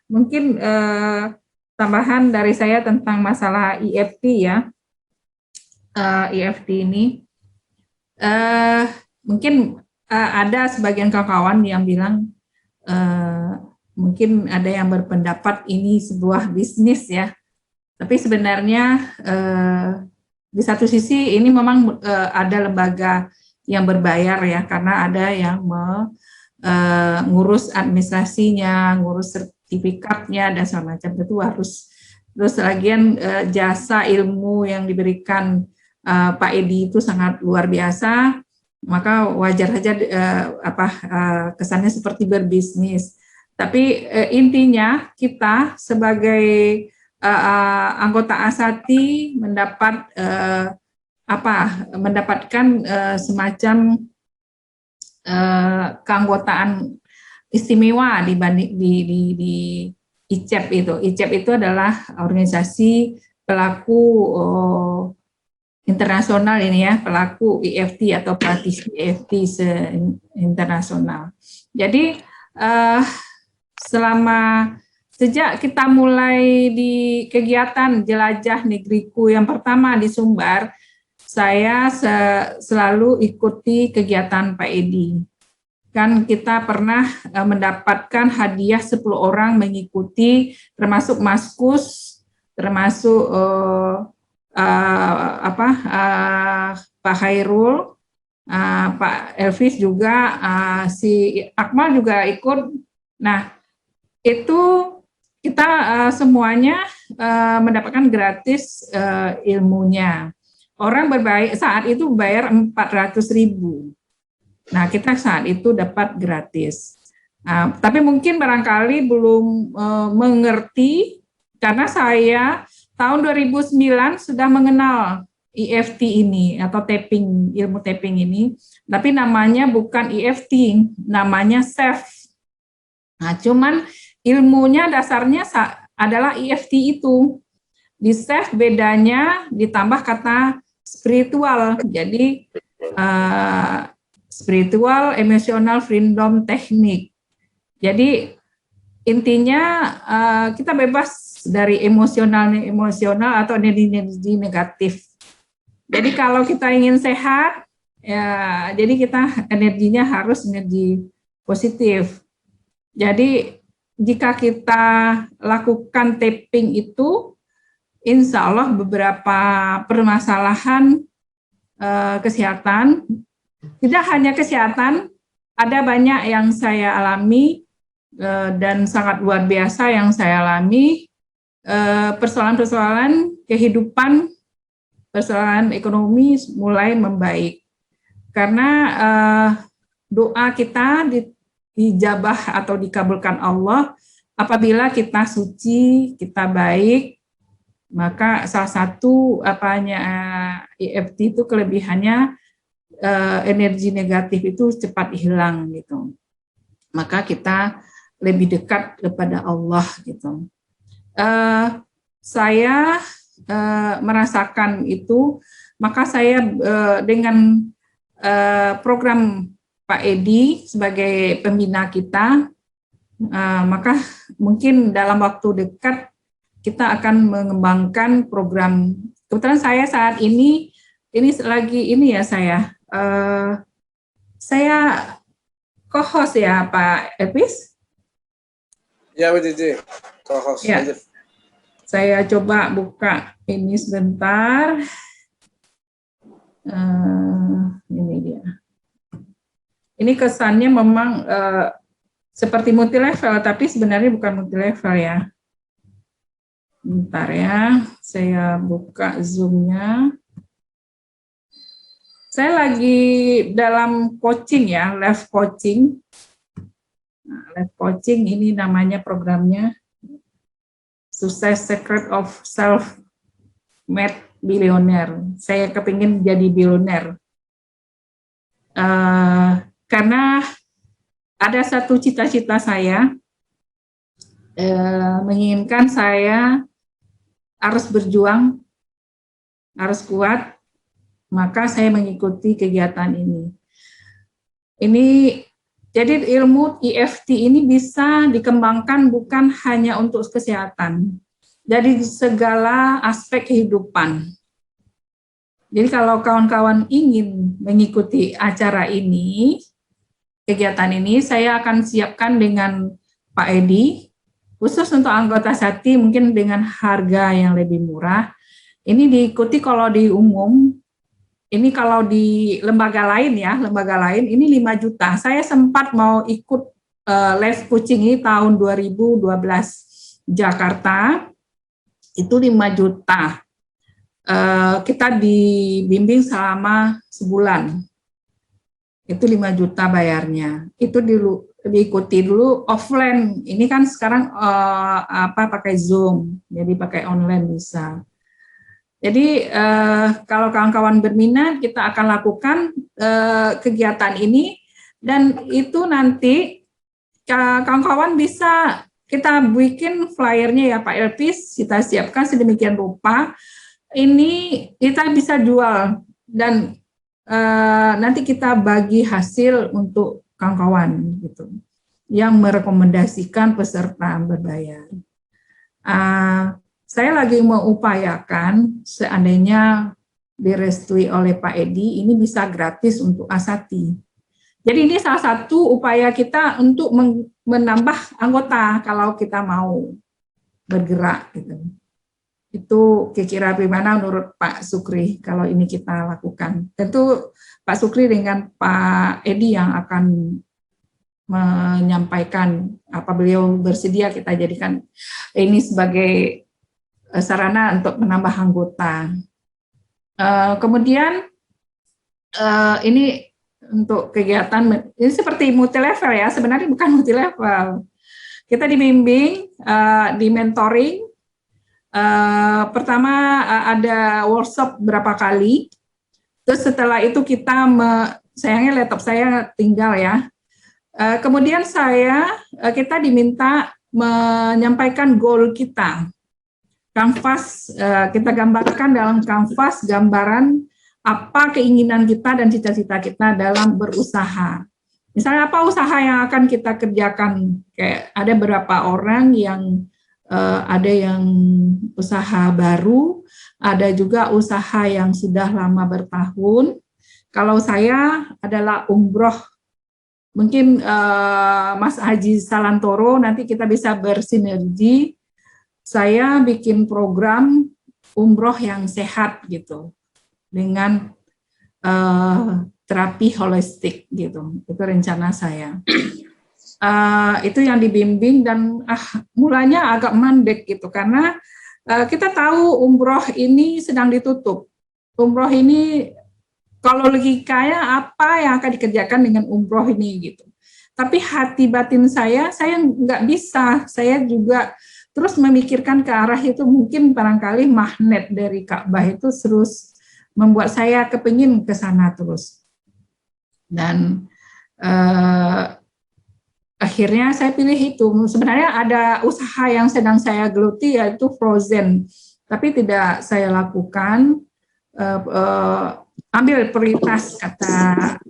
mungkin tambahan dari saya tentang masalah EFT ya. EFT ini mungkin ada sebagian kawan-kawan yang bilang mungkin ada yang berpendapat ini sebuah bisnis ya. Tapi sebenarnya di satu sisi ini memang ada lembaga yang berbayar ya, karena ada yang ngurus administrasinya, ngurus sertifikatnya dan segala macam, itu harus. Terus lagian jasa ilmu yang diberikan Pak Edi itu sangat luar biasa, maka wajar saja kesannya seperti berbisnis. Tapi intinya kita sebagai anggota Asati mendapatkan semacam keanggotaan istimewa di ICEP itu. ICEP itu adalah organisasi pelaku internasional ini ya, pelaku EFT atau praktisi EFT internasional. Jadi sejak kita mulai di kegiatan jelajah negeriku yang pertama di Sumbar, saya selalu ikuti kegiatan Pak Edi. Kan kita pernah mendapatkan hadiah 10 orang mengikuti, termasuk Maskus, termasuk Pak Khairul, Pak Elvis juga, si Akmal juga ikut. Nah, itu kita semuanya mendapatkan gratis ilmunya. Orang saat itu bayar 400.000. Nah, kita saat itu dapat gratis. Tapi mungkin barangkali belum mengerti, karena saya tahun 2009 sudah mengenal EFT ini atau ilmu tapping ini, tapi namanya bukan EFT, namanya SEF. Nah, cuman ilmunya dasarnya adalah EFT itu. Di SEF bedanya ditambah kata spiritual. Jadi spiritual emotional freedom technique. Jadi intinya kita bebas dari emosional atau energi negatif. Jadi kalau kita ingin sehat, ya jadi kita energinya harus energi positif. Jadi jika kita lakukan tapping itu, insya Allah beberapa permasalahan kesehatan, tidak hanya kesehatan, ada banyak yang saya alami dan sangat luar biasa yang saya alami, persoalan-persoalan kehidupan, persoalan ekonomi mulai membaik. Karena doa kita dijabah atau dikabulkan Allah apabila kita suci, kita baik, maka salah satu EFT itu kelebihannya energi negatif itu cepat hilang gitu. Maka kita lebih dekat kepada Allah gitu. Saya merasakan itu, maka saya dengan program Pak Edi sebagai pembina kita, maka mungkin dalam waktu dekat kita akan mengembangkan program. Kebetulan saya saat ini lagi ini ya saya co-host ya Pak Elvis. Ya Bu Cici, co-host. Ya. Saya coba buka ini sebentar. Ini dia. Ini kesannya memang seperti multilevel, tapi sebenarnya bukan multilevel ya. Bentar ya, saya buka Zoom-nya. Saya lagi dalam coaching ya, live coaching. Nah, live coaching ini namanya programnya Success Secret of Self-Made Billionaire. Saya kepingin jadi bilioner. Karena ada satu cita-cita saya, menginginkan saya harus berjuang, harus kuat, maka saya mengikuti kegiatan ini. Ini Jadi ilmu EFT ini bisa dikembangkan bukan hanya untuk kesehatan, dari segala aspek kehidupan. Jadi kalau kawan-kawan ingin mengikuti acara ini, kegiatan ini, saya akan siapkan dengan Pak Edi, khusus untuk anggota Sakti mungkin dengan harga yang lebih murah. Ini diikuti kalau di umum. Ini kalau di lembaga lain ya, lembaga lain ini 5 juta. Saya sempat mau ikut live coaching ini tahun 2012 Jakarta, itu 5 juta. Kita dibimbing selama sebulan. Itu 5 juta bayarnya. Itu diikuti dulu offline. Ini kan sekarang pakai Zoom, jadi pakai online bisa. Jadi kalau kawan-kawan berminat, kita akan lakukan kegiatan ini, dan itu nanti kawan-kawan bisa kita bikin flyernya ya Pak Elpis, kita siapkan sedemikian rupa. Ini kita bisa jual, dan nanti kita bagi hasil untuk kawan-kawan gitu, yang merekomendasikan peserta berbayar. Saya lagi mengupayakan seandainya direstui oleh Pak Edi, ini bisa gratis untuk Asati. Jadi ini salah satu upaya kita untuk menambah anggota kalau kita mau bergerak gitu. Itu kira-kira bagaimana menurut Pak Sukri kalau ini kita lakukan. Tentu Pak Sukri dengan Pak Edi yang akan menyampaikan apa beliau bersedia kita jadikan ini sebagai sarana untuk menambah anggota. Kemudian ini untuk kegiatan ini seperti multi level ya, sebenarnya bukan multi level. Kita dibimbing, di mentoring. Pertama ada workshop berapa kali. Terus setelah itu kita sayangnya laptop saya tinggal ya. Kemudian kita diminta menyampaikan goal kita. Kanvas, kita gambarkan dalam kanvas gambaran apa keinginan kita dan cita-cita kita dalam berusaha. Misalnya apa usaha yang akan kita kerjakan, kayak ada beberapa orang yang ada yang usaha baru, ada juga usaha yang sudah lama bertahun. Kalau saya adalah umroh, mungkin Mas Haji Salantoro nanti kita bisa bersinergi. Saya bikin program umroh yang sehat gitu, dengan terapi holistik gitu. Itu rencana saya. Itu yang dibimbing, dan mulanya agak mandek gitu, karena kita tahu umroh ini sedang ditutup. Umroh ini kalau logikanya apa yang akan dikerjakan dengan umroh ini gitu. Tapi hati batin saya nggak bisa. Saya juga terus memikirkan ke arah itu, mungkin barangkali magnet dari Ka'bah itu terus membuat saya kepingin ke sana terus. Dan akhirnya saya pilih itu. Sebenarnya ada usaha yang sedang saya geluti, yaitu frozen, tapi tidak saya lakukan. Ambil prioritas, kata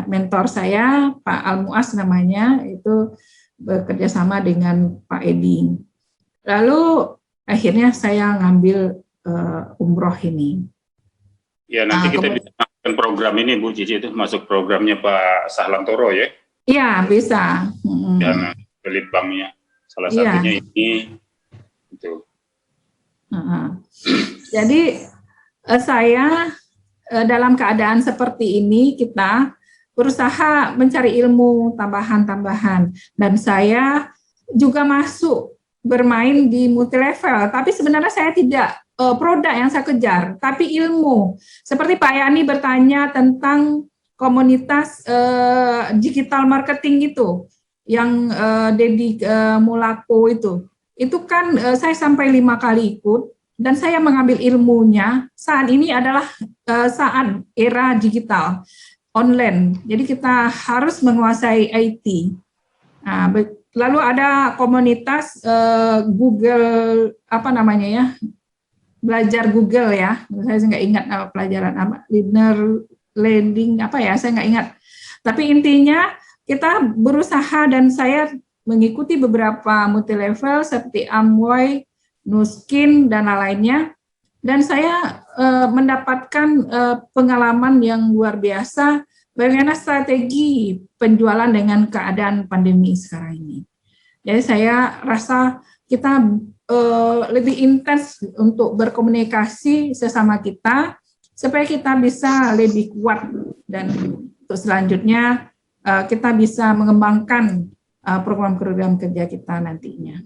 mentor saya, Pak Al-Muas namanya, itu bekerja sama dengan Pak Edi. Lalu akhirnya saya ngambil umroh ini. Ya, nanti kita bisa melakukan program ini, Bu Cici, itu masuk programnya Pak Sahlantoro ya? Iya, bisa. Dan Litbangnya, salah satunya ini. Itu. Jadi saya dalam keadaan seperti ini, kita berusaha mencari ilmu tambahan-tambahan, dan saya juga masuk bermain di multi level, tapi sebenarnya saya tidak produk yang saya kejar, tapi ilmu. Seperti Pak Yani bertanya tentang komunitas digital marketing itu, yang Dedi Mulako itu kan saya sampai 5 kali ikut, dan saya mengambil ilmunya. Saat ini adalah saat era digital online, jadi kita harus menguasai IT. Nah, lalu ada komunitas Google, apa namanya ya, belajar Google ya, saya nggak ingat pelajaran apa, learning apa ya, saya nggak ingat. Tapi intinya kita berusaha dan saya mengikuti beberapa multilevel seperti Amway, Nuskin, dan lainnya. Dan saya mendapatkan pengalaman yang luar biasa bagaimana strategi penjualan dengan keadaan pandemi sekarang ini. Jadi saya rasa kita lebih intens untuk berkomunikasi sesama kita supaya kita bisa lebih kuat dan untuk selanjutnya kita bisa mengembangkan program-program kerja kita nantinya.